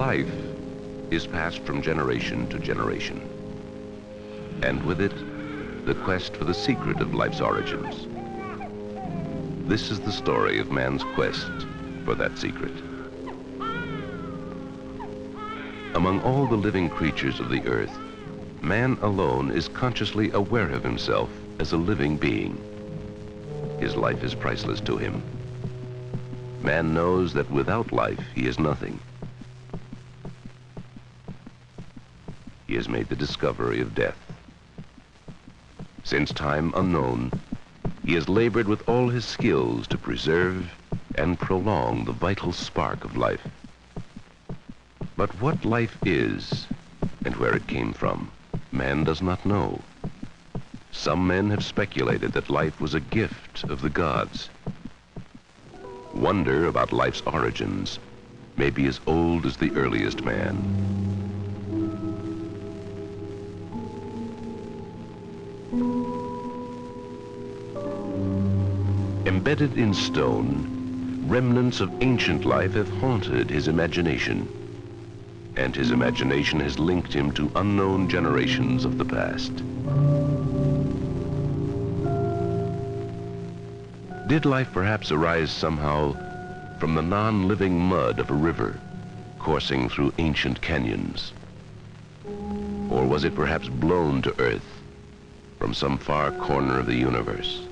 Life is passed from generation to generation, and with it, the quest for the secret of life's origins. This is the story of man's quest for that secret. Among all the living creatures of the earth, man alone is consciously aware of himself as a living being. His life is priceless to him. Man knows that without life, he is nothing. He has made the discovery of death. Since time unknown, he has labored with all his skills to preserve and prolong the vital spark of life. But what life is and where it came from, man does not know. Some men have speculated that life was a gift of the gods. Wonder about life's origins may be as old as the earliest man. Embedded in stone, remnants of ancient life have haunted his imagination, and his imagination has linked him to unknown generations of the past. Did life perhaps arise somehow from the non-living mud of a river coursing through ancient canyons? Or was it perhaps blown to earth from some far corner of the universe?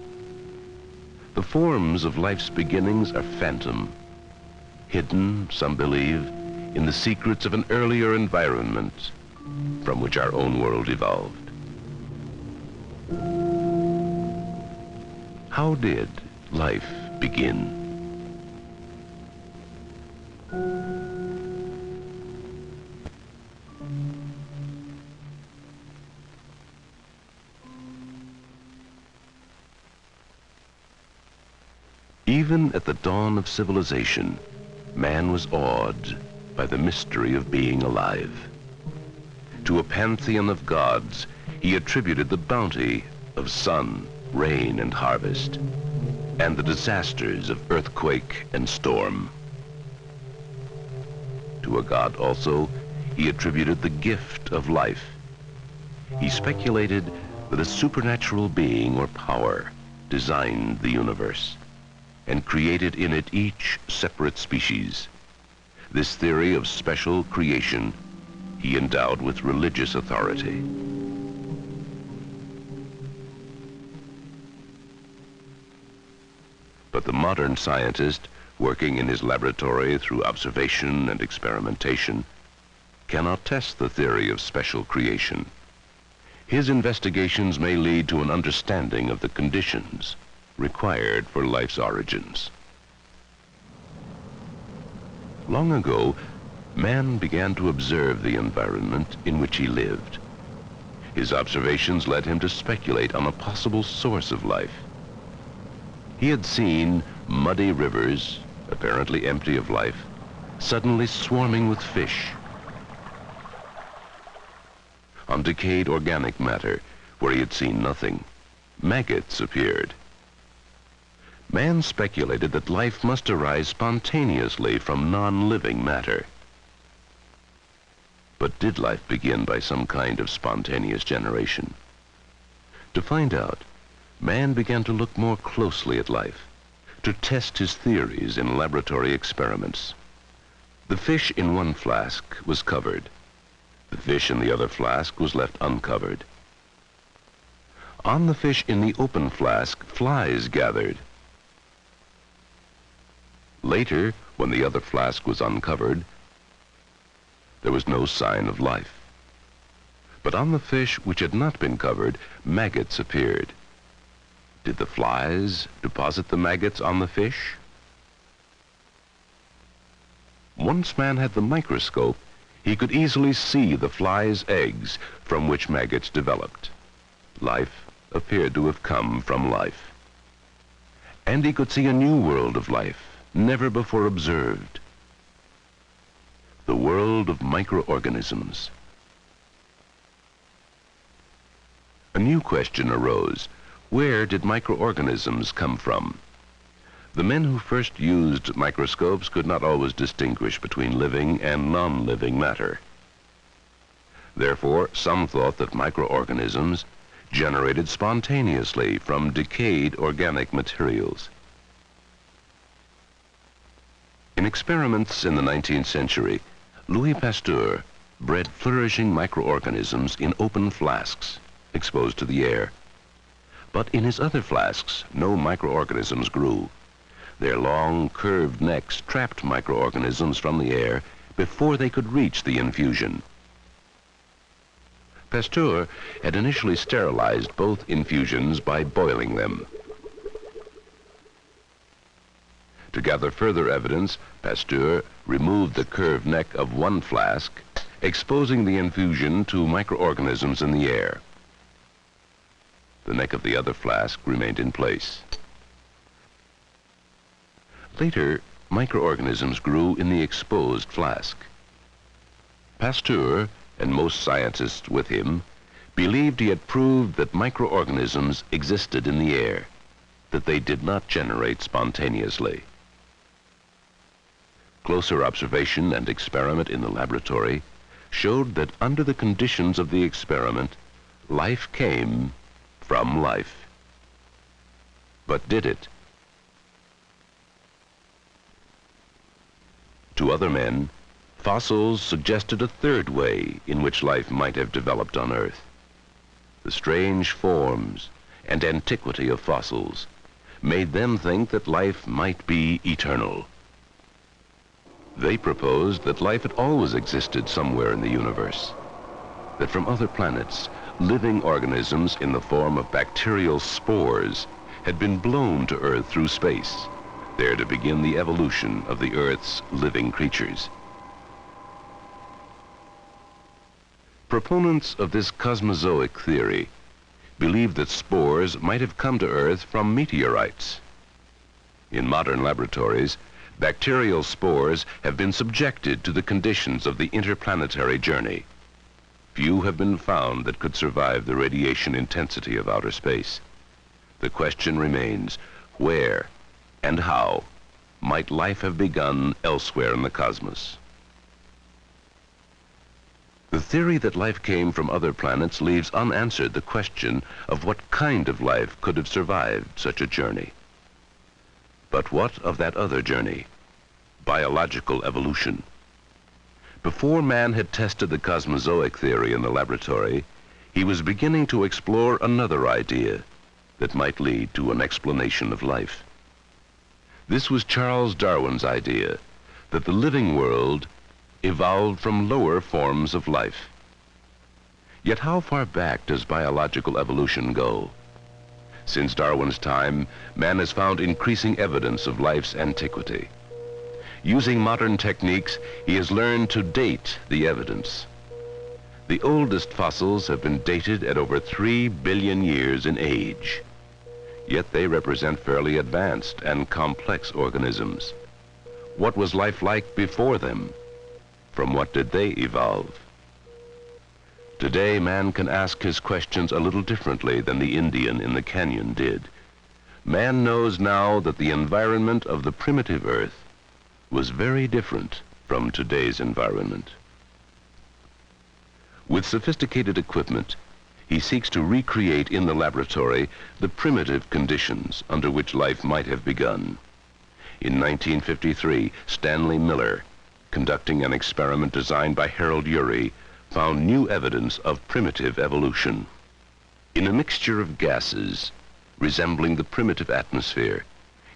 The forms of life's beginnings are phantom, hidden, some believe, in the secrets of an earlier environment from which our own world evolved. How did life begin? Even at the dawn of civilization, man was awed by the mystery of being alive. To a pantheon of gods, he attributed the bounty of sun, rain, and harvest, and the disasters of earthquake and storm. To a god also, he attributed the gift of life. He speculated that a supernatural being or power designed the universe and created in it each separate species. This theory of special creation he endowed with religious authority. But the modern scientist, working in his laboratory through observation and experimentation, cannot test the theory of special creation. His investigations may lead to an understanding of the conditions required for life's origins. Long ago, man began to observe the environment in which he lived. His observations led him to speculate on a possible source of life. He had seen muddy rivers, apparently empty of life, suddenly swarming with fish. On decayed organic matter, where he had seen nothing, maggots appeared. Man speculated that life must arise spontaneously from non-living matter. But did life begin by some kind of spontaneous generation? To find out, man began to look more closely at life, to test his theories in laboratory experiments. The fish in one flask was covered. The fish in the other flask was left uncovered. On the fish in the open flask, flies gathered. Later, when the other flask was uncovered, there was no sign of life. But on the fish which had not been covered, maggots appeared. Did the flies deposit the maggots on the fish? Once man had the microscope, he could easily see the flies' eggs from which maggots developed. Life appeared to have come from life. And he could see a new world of life, never before observed. The world of microorganisms. A new question arose. Where did microorganisms come from? The men who first used microscopes could not always distinguish between living and non-living matter. Therefore, some thought that microorganisms generated spontaneously from decayed organic materials. In experiments in the 19th century, Louis Pasteur bred flourishing microorganisms in open flasks, exposed to the air. But in his other flasks, no microorganisms grew. Their long, curved necks trapped microorganisms from the air before they could reach the infusion. Pasteur had initially sterilized both infusions by boiling them. To gather further evidence, Pasteur removed the curved neck of one flask, exposing the infusion to microorganisms in the air. The neck of the other flask remained in place. Later, microorganisms grew in the exposed flask. Pasteur, and most scientists with him, believed he had proved that microorganisms existed in the air, that they did not generate spontaneously. Closer observation and experiment in the laboratory showed that under the conditions of the experiment, life came from life. But did it? To other men, fossils suggested a third way in which life might have developed on Earth. The strange forms and antiquity of fossils made them think that life might be eternal. They proposed that life had always existed somewhere in the universe, that from other planets, living organisms in the form of bacterial spores had been blown to Earth through space, there to begin the evolution of the Earth's living creatures. Proponents of this cosmozoic theory believed that spores might have come to Earth from meteorites. In modern laboratories, bacterial spores have been subjected to the conditions of the interplanetary journey. Few have been found that could survive the radiation intensity of outer space. The question remains, where and how might life have begun elsewhere in the cosmos? The theory that life came from other planets leaves unanswered the question of what kind of life could have survived such a journey. But what of that other journey? Biological evolution. Before man had tested the cosmozoic theory in the laboratory, he was beginning to explore another idea that might lead to an explanation of life. This was Charles Darwin's idea that the living world evolved from lower forms of life. Yet how far back does biological evolution go? Since Darwin's time, man has found increasing evidence of life's antiquity. Using modern techniques, he has learned to date the evidence. The oldest fossils have been dated at over 3 billion years in age. Yet they represent fairly advanced and complex organisms. What was life like before them? From what did they evolve? Today, man can ask his questions a little differently than the Indian in the canyon did. Man knows now that the environment of the primitive Earth was very different from today's environment. With sophisticated equipment, he seeks to recreate in the laboratory the primitive conditions under which life might have begun. In 1953, Stanley Miller, conducting an experiment designed by Harold Urey, found new evidence of primitive evolution. In a mixture of gases resembling the primitive atmosphere,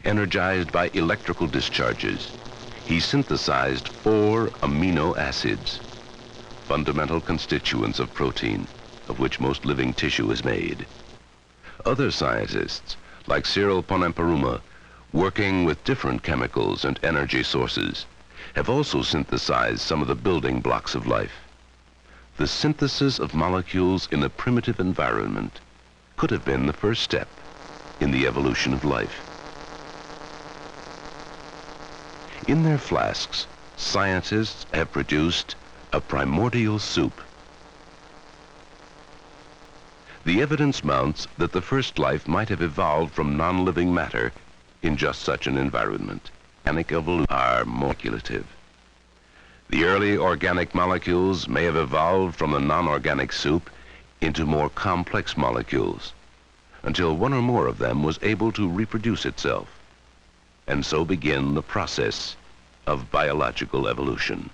energized by electrical discharges, he synthesized 4 amino acids, fundamental constituents of protein, of which most living tissue is made. Other scientists, like Cyril Ponampuruma, working with different chemicals and energy sources, have also synthesized some of the building blocks of life. The synthesis of molecules in a primitive environment could have been the first step in the evolution of life. In their flasks, scientists have produced a primordial soup. The evidence mounts that the first life might have evolved from non-living matter in just such an environment. Organic evolution are moleculative. The early organic molecules may have evolved from the non-organic soup into more complex molecules, until one or more of them was able to reproduce itself, and so begin the process of biological evolution.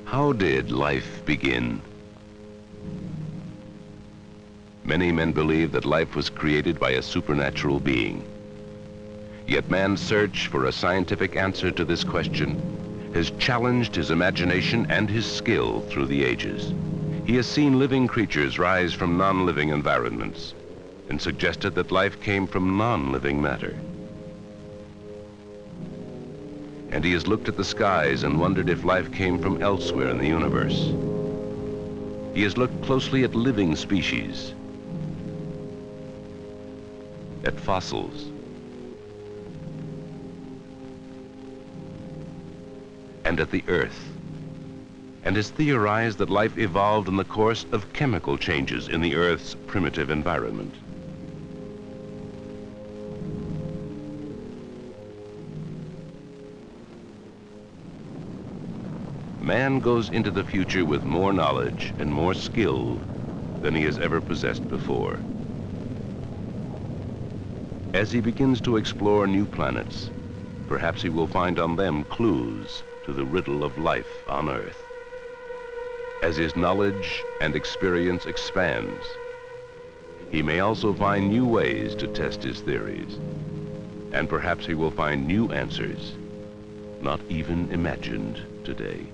How did life begin? Many men believe that life was created by a supernatural being. Yet man's search for a scientific answer to this question has challenged his imagination and his skill through the ages. He has seen living creatures rise from non-living environments and suggested that life came from non-living matter. And he has looked at the skies and wondered if life came from elsewhere in the universe. He has looked closely at living species, at fossils, and at the Earth, and has theorized that life evolved in the course of chemical changes in the Earth's primitive environment. Man goes into the future with more knowledge and more skill than he has ever possessed before. As he begins to explore new planets, perhaps he will find on them clues to the riddle of life on Earth. As his knowledge and experience expands, he may also find new ways to test his theories, and perhaps he will find new answers not even imagined today.